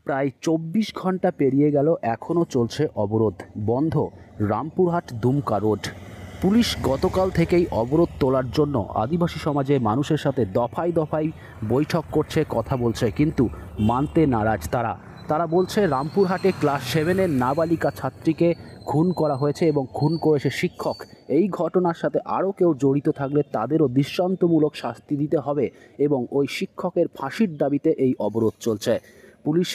প্রায় ২৪ ঘন্টা পেরিয়ে গেল, এখনও চলছে অবরোধ। বন্ধ রামপুরহাট দুমকা রোড। পুলিশ গতকাল থেকেই অবরোধ তোলার জন্য আদিবাসী সমাজে মানুষের সাথে দফায় দফায় বৈঠক করছে, কথা বলছে, কিন্তু মানতে নারাজ তারা বলছে রামপুরহাটে ক্লাস 7-এর নাবালিকা ছাত্রীকে খুন করা হয়েছে এবং খুন করেছে শিক্ষক। এই ঘটনার সাথে আরও কেউ জড়িত থাকলে তাদেরও দৃষ্টান্তমূলক শাস্তি দিতে হবে এবং ওই শিক্ষকের ফাঁসির দাবিতে এই অবরোধ চলছে। পুলিশ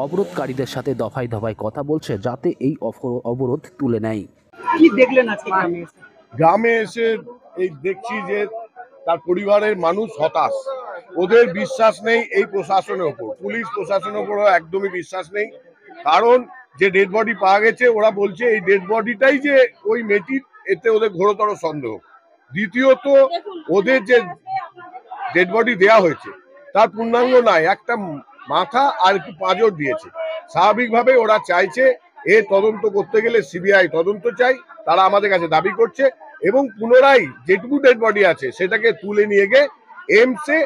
অবরোধকারীদের সাথে দফায় দফায় কথা বলছে যাতে এই অবরোধ তুলে নেয়। কি দেখলেন আজকে গ্রামে এসে এই দেখছি যে তার পরিবারের মানুষ হতাশ, ওদের বিশ্বাস নেই এই প্রশাসনের ওপর, পুলিশ প্রশাসনের ওপরও একদমই বিশ্বাস নেই। কারণ যে ডেড বডি পাওয়া গেছে ওরা বলছে এই ডেড বডিটাই যে ওই মেয়েটির, এতে ওদের ঘোরতর সন্দেহ। দ্বিতীয়ত ওদের যে ডেড বডি দেয়া হয়েছে তার পূর্ণাঙ্গ নয়, একটা মাথা আর একটু পাঁজর দিয়েছে। স্বাভাবিকভাবে ওরা চাইছে এ তদন্ত করতে গেলে সিবিআই তদন্ত চাই, তারা আমাদের কাছে দাবি করছে, এবং পুনরায় যেটুকু ডেড বডি আছে সেটাকে তুলে নিয়ে গিয়ে এমসে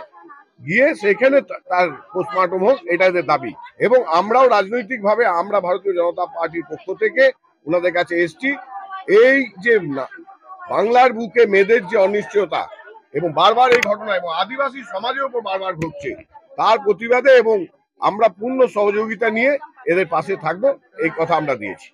গিয়ে সেখানে তার পোস্টমর্টম হোক, এটা এদের দাবি। এবং আমরাও রাজনৈতিকভাবে আমরা ভারতীয় জনতা পার্টির পক্ষ থেকে ওনাদের কাছে এসছি। এই যে বাংলার বুকে মেয়েদের যে অনিশ্চয়তা এবং বারবার এই ঘটনা এবং আদিবাসী সমাজের উপর বারবার ঘটছে, তার প্রতিবাদে এবং আমরা পূর্ণ সহযোগিতা নিয়ে এদের পাশে থাকবো, এই কথা আমরা দিয়েছি।